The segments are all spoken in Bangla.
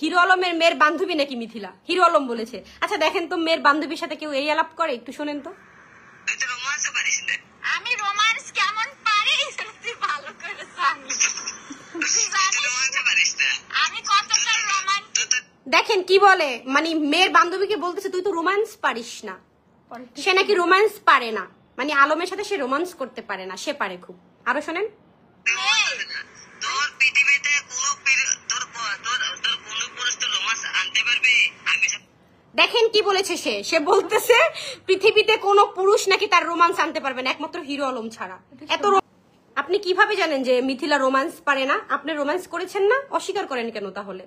হিরো আলমের মেয়ের বান্ধবী নাকি মিথিলা? হিরো আলম বলেছে। আচ্ছা দেখেন তো, মেয়ের বান্ধবীর সাথে কেউ এই আলাপ করে? একটু শোনেন তো। আমি রোমান্স কেমন পারি তুই ভালো করে জানিস। আমি কতটা রোমান্টিক। দেখেন কি বলে, মানে মেয়ের বান্ধবীকে বলতেছে তুই তো রোমান্স পারিস না। সে নাকি রোমান্স পারে না, মানে আলমের সাথে সে রোমান্স করতে পারে না, সে পারে খুব। আরো শোনেন। দেখেন কি বলেছে সে, সে বলতেছে পৃথিবীতে কোনো পুরুষ নাকি তার রোমান্স আনতে পারবে না একমাত্র হিরো আলম ছাড়া। এত আপনি কিভাবে জানেন যে মিথিলা রোমান্স পারে না? আপনি রোমান্স করেছেন না, অস্বীকার করেন কেন তাহলে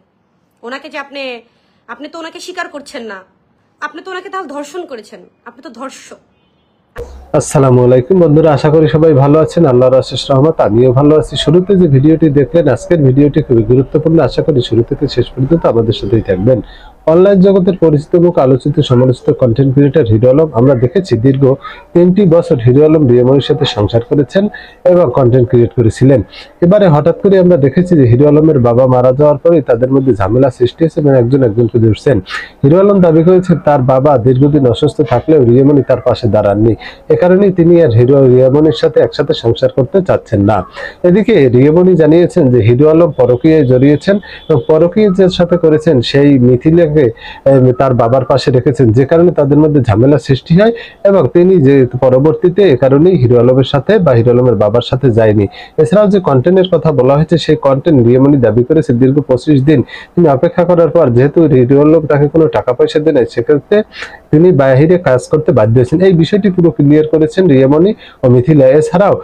ওনাকে? যে আপনি তো ওনাকে স্বীকার করছেন না, আপনি তো ওনাকে তাহলে ধর্ষণ করেছেন, আপনি তো ধর্ষক। আসসালামু আলাইকুম বন্ধুরা, আশা করি সবাই ভালো আছেন। আল্লাহর অশেষ রহমত, আমিও ভালো আছি। শুরুতে যে ভিডিওটি দেখলেন, আজকের ভিডিওটি খুবই গুরুত্বপূর্ণ। আশা করি শুরু থেকে শেষ পর্যন্ত আমাদের সাথেই থাকবেন। অনলাইন জগতের পরিচিত মুখ, আলোচিত সমালোচিত কন্টেন্ট ক্রিয়েটর হিরো আলম। আমরা দেখেছি দীর্ঘ 3টি বছর হিরো আলম রিয়ামনির সাথে সংসার করেছেন এবং কন্টেন্ট ক্রিয়েট করেছিলেন। এবারে হঠাৎ করে আমরা দেখেছি যে হিরো আলমের বাবা মারা যাওয়ার পরে তাদের মধ্যে ঝামেলা সৃষ্টি হয়েছে এবং একজন একজনকে ধরছেন। হিরো আলম দাবি করেছেন তার বাবা দীর্ঘদিন অসুস্থ থাকলেও রিয়ামনি তার পাশে দাঁড়াননি, এ কারণেই তিনি আর রিয়ামনির সাথে একসাথে সংসার করতে চাচ্ছেন না। এদিকে রিয়ামনি জানিয়েছেন যে হিরো আলম পরকীয়ায় জড়িয়েছেন এবং পরকীয়া যার সাথে করেছেন সেই মিথিলাকে তার বাবার পাশে রেখেছেন, যে কারণে তাদের মধ্যে ঝামেলা সৃষ্টি হয় এবং তিনি যে পরবর্তীতে এ কারণেই হিরো আলমের সাথে বা হিরো আলমের বাবার সাথে যায়নি। এছাড়াও যে কন্টেন্টের কথা বলা হয়েছে, সেই কন্টেন্ট রিয়ামনি দাবি করেছে দীর্ঘ 25 দিন তিনি অপেক্ষা করার পর যেহেতু হিরো আলম তাকে কোনো টাকা পয়সা দেয় নাই, সেক্ষেত্রে তিনি বাইরে কাজ করতে বাধ্য হয়েছেন। এই বিষয়টি পুরো ক্লিয়ার করেছেন রিয়ামনি ও মিথিলা। এছাড়াও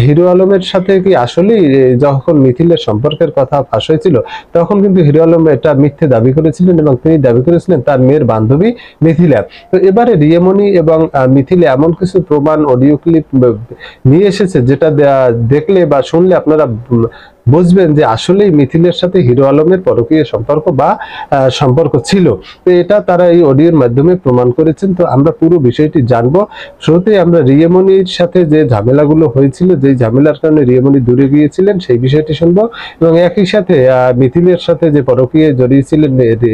হিরো আলমের সাথে কি আসলেই যখন মিথিলার সম্পর্কের কথা ফাঁস হয়েছিল, তখন কিন্তু হিরো আলম এটা মিথ্যে দাবি করেছিলেন এবং তিনি দাবি করেছিলেন তার মেয়ের বান্ধবী মিথিলা। তো এবারে রিয়ামনি এবং মিথিলা এমন কিছু প্রমাণ অডিও ক্লিপ নিয়ে এসেছে যেটা দেখলে বা শুনলে আপনারা বুঝবেন যে আসলেই মিথিলের সাথে হিরো আলমের পরকীয় সম্পর্ক বা সম্পর্ক ছিল। তো এটা তারা এই অডিওর মাধ্যমে প্রমাণ করেছেন। তো আমরা পুরো বিষয়টি জানবো। শুরুতেই আমরা রিয়ামনির সাথে যে ঝামেলাগুলো হয়েছিল, যে ঝামেলার কারণে রিয়ামনি দূরে গিয়েছিলেন, সেই বিষয়টি শুনবো এবং একই সাথে মিথিলের সাথে যে পরকীয় জড়িয়েছিলেন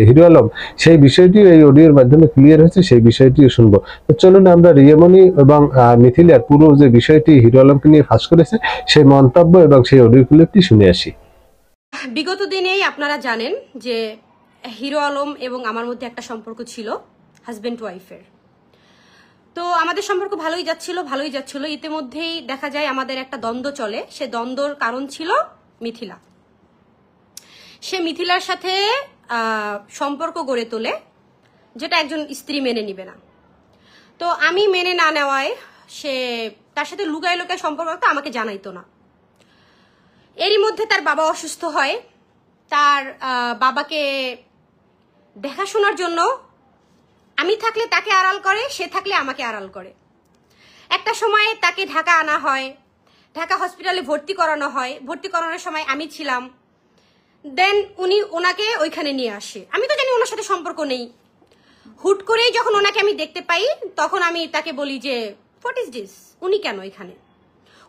হিরো আলম, সেই বিষয়টিও এই অডিওর মাধ্যমে ক্লিয়ার হয়েছে, সেই বিষয়টিও শুনবো। তো চলুন আমরা রিয়ামনি এবং মিথিলার পুরো যে বিষয়টি হিরো আলমকে নিয়ে ফাঁস করেছে সেই মন্তব্য এবং সেই অডিও ক্লিপটি শুনে আসি। বিগত দিনেই আপনারা জানেন যে হিরো আলম এবং আমার মধ্যে একটা সম্পর্ক ছিল হাজবেন্ড ওয়াইফের। তো আমাদের সম্পর্ক ভালোই যাচ্ছিল। ইতিমধ্যেই দেখা যায় আমাদের একটা দ্বন্দ্ব চলে। সে দ্বন্দ্বর কারণ ছিল মিথিলা। সে মিথিলার সাথে সম্পর্ক গড়ে তোলে যেটা একজন স্ত্রী মেনে নিবে না। তো আমি মেনে না নেওয়ায় সে তার সাথে লুকায় লুকায় সম্পর্ক রাখতো, আমাকে জানাইতো না। এরই মধ্যে তার বাবা অসুস্থ হয়। তার বাবাকে দেখাশোনার জন্য আমি থাকলে তাকে আড়াল করে, সে থাকলে আমাকে আড়াল করে। একটা সময় তাকে ঢাকা আনা হয়, ঢাকা হসপিটালে ভর্তি করানো হয়। ভর্তি করানোর সময় আমি ছিলাম। দেন উনি ওনাকে ওইখানে নিয়ে আসে। আমি তো জানি ওনার সাথে সম্পর্ক নেই। হুট করেই যখন ওনাকে আমি দেখতে পাই, তখন আমি তাকে বলি যে হোয়াট ইজ দিস, উনি কেন এখানে?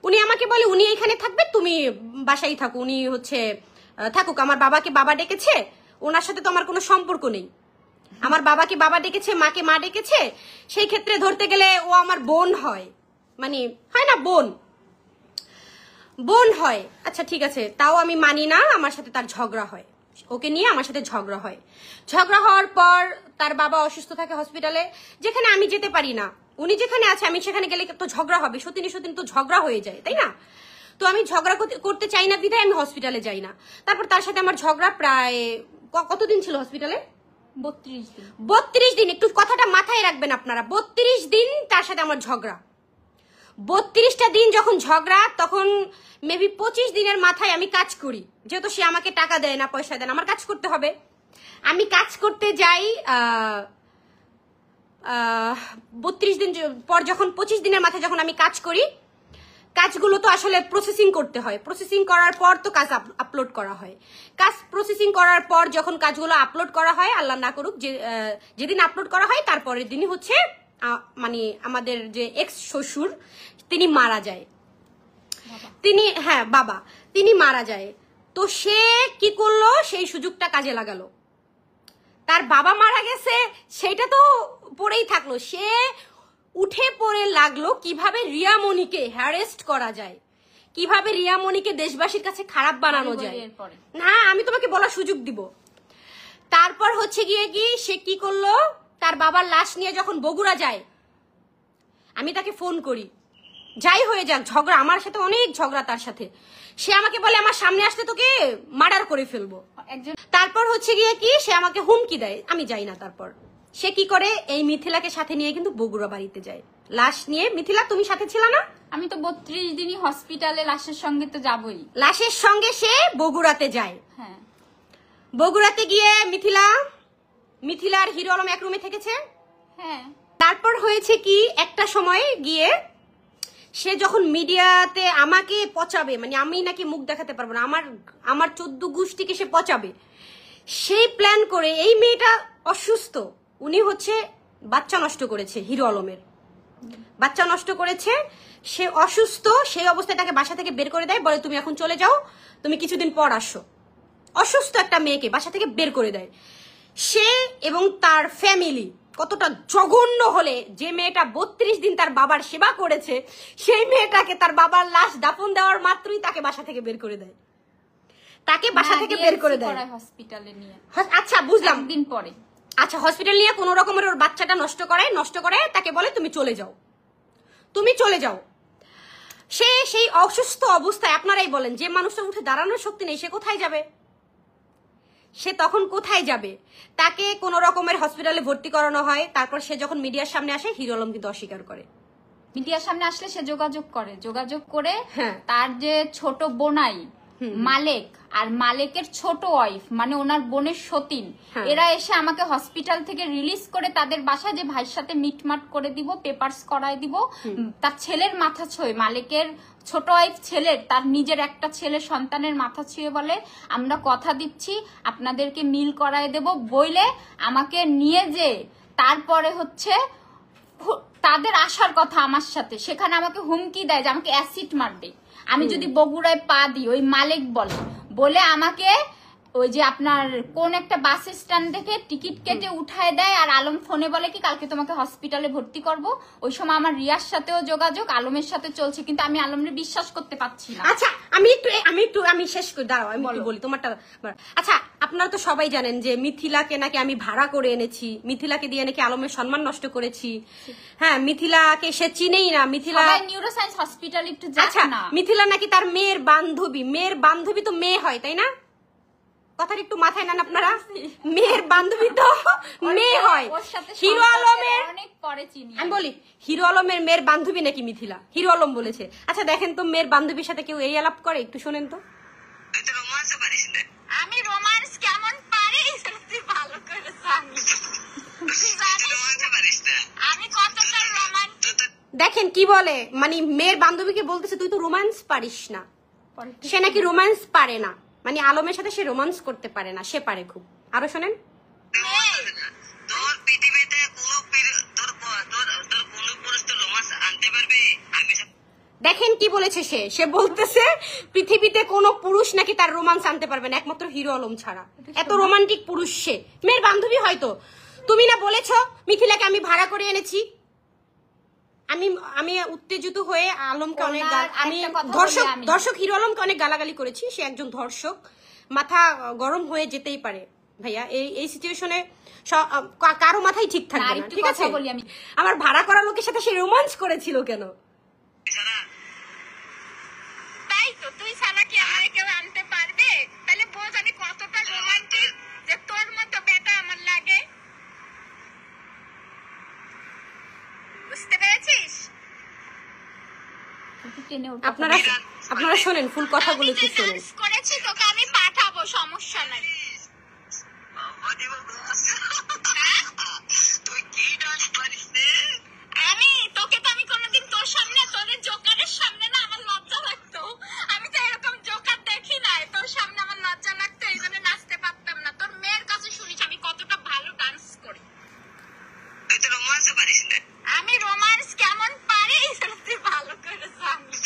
উনি আমাকে বলে উনি এখানে থাকবে, তুমি বাসায় থাকো। উনি থাকুক, আমার বাবাকে বাবা ডেকেছে, ওনার সাথে তো আমার কোনো সম্পর্ক নেই। আমার বাবাকে বাবা ডেকেছে, মাকে মা ডেকেছে, সেই ক্ষেত্রে ধরতে গেলে ও আমার বোন হয়, মানে হয় না, বোন হয়। আচ্ছা ঠিক আছে, তাও আমি মানি না। আমার সাথে তার ঝগড়া হয়, ওকে নিয়ে আমার সাথে ঝগড়া হয়। ঝগড়া হওয়ার পর তার বাবা অসুস্থ থাকে হসপিটালে, যেখানে আমি যেতে পারি না। উনি যেখানে আছে আমি সেখানে গেলে তো ঝগড়া হবে, সত্যি তো ঝগড়া হয়ে যায়, তাই না? তো আমি ঝগড়া করতে চাই না বিধায় আমি হসপিটালে যাই না। তারপর তার সাথে আমার ঝগড়া প্রায় কতদিন ছিল হসপিটালে? 32 দিন। একটু কথাটা মাথায় রাখবেন আপনারা, 32 দিন তার সাথে আমার ঝগড়া। 32টা দিন যখন ঝগড়া, তখন মেবি 25 দিনের মাথায় আমি কাজ করি। যেহেতু সে আমাকে টাকা দেয় না, পয়সা দেয় না, আমার কাজ করতে হবে। আমি কাজ করতে যাই। 32 দিন পর যখন 25 দিনের মাথায় যখন আমি কাজ করি, কাজগুলো তো আসলে প্রসেসিং করতে হয়। প্রসেসিং করার পর তো কাজ আপলোড করা হয়। কাজ প্রসেসিং করার পর যখন কাজগুলো আপলোড করা হয়, আল্লাহ না করুক, যেদিন আপলোড করা হয় তারপরের দিনই হচ্ছে মানে আমাদের যে এক্স শ্বশুর তিনি মারা যায়। তিনি মারা যায়। তো সে কি করলো, সেই সুযোগটা কাজে লাগালো। তার বাবা মারা গেছে সেটা তো পড়েই থাকলো, সে উঠে পড়ে লাগলো কিভাবে রিয়ামণিকে হ্যারেস্ট করা যায়, কিভাবে রিয়ামণিকে দেশবাসীর কাছে খারাপ বানানো যায়। না, আমি তোমাকে বলার সুযোগ দিব। তারপর হচ্ছে গিয়ে কি সে কি করলো, তার বাবার লাশ নিয়ে যখন বগুড়া যায়, আমি তাকে ফোন করি, যাই হয়ে যাক ঝগড়া, আমার সাথে অনেক ঝগড়া তার সাথে, সে আমাকে বলে আমার সামনে আসতে তোকে মার্ডার করে ফেলবো। তারপর হচ্ছে গিয়ে কি সে আমাকে হুমকি দেয়, আমি যাই না। তারপর সে কি করে, এই মিথিলাকে সাথে নিয়ে কিন্তু বগুড়া বাড়িতে যায় লাশ নিয়ে। মিথিলা তুমি সাথে ছিল না? আমি তো 32 দিনই হসপিটালে লাশের সঙ্গে তো যাবই। লাশের সঙ্গে সে বগুড়াতে যায়। হ্যাঁ, বগুড়াতে গিয়ে মিথিলা আর হিরো আলম এক রুমে থেকেছে। হ্যাঁ। তারপর হয়েছে কি একটা সময় গিয়ে সে যখন মিডিয়াতে আমাকে পচাবে, মানে আমি নাকি মুখ দেখাতে পারবো না, আমার 14 গোষ্ঠীকে সে পচাবে, সেই প্ল্যান করে, এই মেয়েটা অসুস্থ, উনি হচ্ছে বাচ্চা নষ্ট করেছে, হিরো আলমের বাচ্চা নষ্ট করেছে, সে অসুস্থ, সেই অবস্থায় তাকে বাসা থেকে বের করে দেয়, বলে তুমি এখন চলে যাও, তুমি কিছুদিন পর আসো। অসুস্থ একটা মেয়েকে বাসা থেকে বের করে দেয়। সে এবং তার ফ্যামিলি কতটা জঘন্য হলে, যে মেয়েটা 32 দিন তার বাবার সেবা করেছে, সেই মেয়েটাকে তার বাবার লাশ দাফন দেওয়ার মাত্রই তাকে বাসা থেকে বের করে দেয়, তাকে বাসা থেকে বের করে দেয় হসপিটালে নিয়ে। আচ্ছা বুঝলাম, দিন পরে আচ্ছা হসপিটাল নিয়ে কোন রকমের ওর বাচ্চাটা নষ্ট করে তাকে বলে তুমি চলে যাও, তুমি চলে যাও। সে সেই অসুস্থ অবস্থায়, আপনারাই বলেন, যে মানুষটা উঠে দাঁড়ানোর শক্তি নেই, সে কোথায় যাবে? সে তখন কোথায় যাবে? তাকে কোন রকমের হসপিটালে ভর্তি করানো হয়। তারপর সে যখন মিডিয়ার সামনে আসে, হিরো আলম কিন্তু অস্বীকার করে। মিডিয়ার সামনে আসলে সে যোগাযোগ করে হ্যাঁ। তার যে ছোট বোনাই মালেক আর মালেকের ছোট ওয়াইফ, মানে ওনার বোনের সতীন, এরা এসে আমাকে হসপিটাল থেকে রিলিজ করে তাদের বাসায় যে ভাইয়ের সাথে মিটমাট করে দিব, পেপারস করায় দিব। তার ছেলের মাথা ছুঁয়ে, মালেকের ছোট ওয়াইফ ছেলের, তার নিজের একটা ছেলে সন্তানের মাথা ছুঁয়ে বলে আমরা কথা দিচ্ছি আপনাদেরকে মিল করায় দেব, বইলে আমাকে নিয়ে যে তারপরে হচ্ছে তাদের আসার কথা আমার সাথে, সেখানে আমাকে হুমকি দেয় যে আমাকে অ্যাসিড মারবে আমি যদি বগুড়ায় পা দিই। ওই মালিক বলে আমাকে ওই যে আপনার কোন একটা বাস স্ট্যান্ড থেকে টিকিট কেটে উঠায় দেয়, আর আলম ফোনে বলে কি কালকে তোমাকে হসপিটালে ভর্তি করব। ওই সময় আমার রিয়ার সাথেও যোগাযোগ আলমের সাথে চলছে, কিন্তু আমি আলমরে বিশ্বাস করতে পারছি না। আচ্ছা আমি শেষ করে দাঁড়াও, আমি একটু বলি তোমারটা। আচ্ছা আপনারা তো সবাই জানেন যে মিথিলাকে নাকি আমি ভাড়া করে এনেছি, মিথিলাকে দিয়ে নাকি আলমের সম্মান নষ্ট করেছি। হ্যাঁ, মিথিলাকে সে চিনেই না। মিথিলা নিউরোসায়েন্স হসপিটাল একটু আচ্ছা, না। মিথিলা নাকি তার মেয়ের বান্ধবী তো মেয়ে হয়, তাই না? কথাটা একটু মাথায় নেন আপনারা, মেয়ের বান্ধবী তো মেয়ে হয়। হিরো আলমের অনেক পরে চিনি আমি বলি, হিরো আলমের মেয়ের বান্ধবী নাকি মিথিলা, হিরো আলম বলেছে। আচ্ছা দেখেন তো, মেয়ের বান্ধবীর সাথে কেউ এই আলাপ করে? একটু শোনেন তো। আমি রোমান্স কেমন পারি তুই ভালো করে জানিস। আমি কতটা রোমান্টিক দেখেন কি বলে, মানে মেয়ের বান্ধবীকে বলতেছে তুই তো রোমান্স পারিস না। সে নাকি রোমান্স পারে না, মানে আলমের সাথে সে রোমান্স করতে পারে না, সে পারে খুব। আরো শোনেন। দেখেন কি বলেছে সে বলতেছে পৃথিবীতে কোনো পুরুষ নাকি তার রোমান্স আনতে পারবে না, একমাত্র হিরো আলম ছাড়া। এত রোমান্টিক পুরুষ সে। মেয়ের বান্ধবী হয়তো। তুমি না বলেছ মিথিলাকে আমি ভাড়া করে এনেছি? আমি উত্তেজিত হয়ে আলমকে অনেক, আমি দর্শক হিরো আলমকে অনেক গালাগালি করেছি। সে একজন ধর্ষক, মাথা গরম হয়ে যেতেই পারে ভাইয়া। এই সিচুয়েশনে কারো মাথায় ঠিক থাকবে না, ঠিক আছে? আমার ভাড়া করা লোকের সাথে সে রোমান্স করেছিল কেন? তাই তো, তুই ছাড়া কি আমাকে কেউ আনতে পারবে? তাহলে বোঝ আমি কতটা রোমান্টিক, যে তোর মতো বেটা আমার লাগে। বুঝতে পেরেছিস? আপনারা শোনেন, ফুল কথাগুলো একটু শোনেন। করেছি তোকে আমি পাঠাবো, সমস্যা নাই। আমি তোকে তো আমি কোনোদিন তোর সামনে, তোদের জোকারের সামনে না আমার লজ্জা লাগতো। আমি তো এরকম জোকার দেখি নাই, তোর সামনে আমার লজ্জা লাগতো, এই জন্য নাচতে পারতাম না। তোর মেয়ের কাছে শুনিস আমি কতটা ভালো ডান্স করি। তুই তো রোমান্স পারিস না। আমি রোমান্স কেমন পারি তুই ভালো করে জানিস।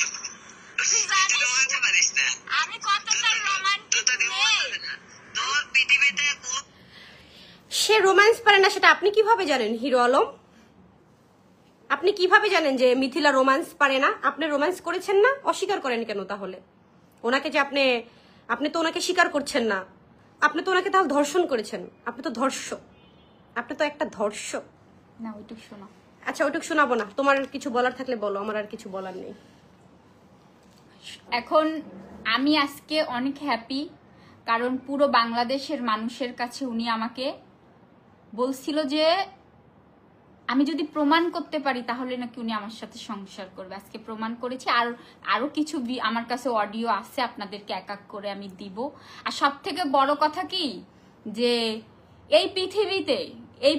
আমি কতটা সে রোম্যান্স পারে না সেটা আপনি কিভাবে জানেন হিরো আলম? আপনি কিভাবে জানেন যে মিথিলা রোম্যান্স পারে না? আপনি রোম্যান্স করেছেন না, অস্বীকার করেন কেন তাহলে ওনাকে? যে আপনি তো ওনাকে স্বীকার করছেন না, আপনি তো ওনাকে তাহলে ধর্ষণ করেছেন। আপনি তো ধর্ষক, আপনি তো একটা ধর্ষক। না ওইটুকু শোনো। আচ্ছা ওইটুকু শোনাবো না, তোমার কিছু বলার থাকলে বলো, আমার আর কিছু বলার নেই। এখন আমি আজকে অনেক হ্যাপি, কারণ পুরো বাংলাদেশের মানুষের কাছে উনি আমাকে বলছিল যে আমি যদি প্রমাণ করতে পারি তাহলে নাকি উনি আমার সাথে সংসার করবে। আজকে প্রমাণ করেছি। আর আরো কিছু আমার কাছে অডিও আছে, আপনাদেরকে এক এক করে আমি দিব। আর সব থেকে বড় কথা কি, যে এই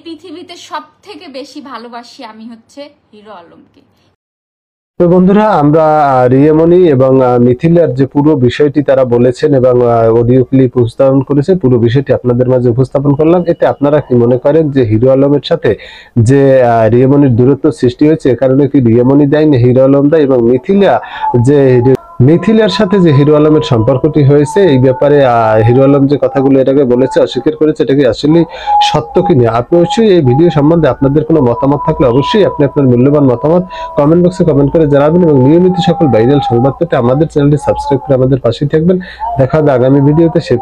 পৃথিবীতে সব থেকে বেশি ভালোবাসি আমি হচ্ছে হিরো আলমকে। তো বন্ধুরা, আমরা রিয়ামণি এবং মিথিলার যে পুরো বিষয়টি তারা বলেছেন এবং অডিও ক্লিপ উপস্থাপন করেছে, পুরো বিষয়টি আপনাদের মাঝে উপস্থাপন করলাম। এতে আপনারা কি মনে করেন যে হিরো আলমের সাথে যে রিয়ামণির দূরত্ব সৃষ্টি হয়েছে, এ কারণে কি রিয়ামণি দায়ী না হিরো আলম দায়ী? এবং মিথিলার সাথে যে হিরো আলমের সম্পর্কটি হয়েছে, এই ব্যাপারে হিরো আলম যে কথাগুলো এটাকে বলেছে, অস্বীকার করেছে, এটা কি আসলে সত্য কিনা? আপনি অবশ্যই এই ভিডিও সম্বন্ধে আপনাদের কোনো মতামত থাকলে অবশ্যই আপনি আপনার মূল্যবান মতামত কমেন্ট বক্সে কমেন্ট করে জানাবেন এবং নিয়মিত সকল ভাইরাল সংবাদ পেতে আমাদের চ্যানেলটি সাবস্ক্রাইব করে আমাদের পাশেই থাকবেন। দেখা হবে আগামী ভিডিওতে। সে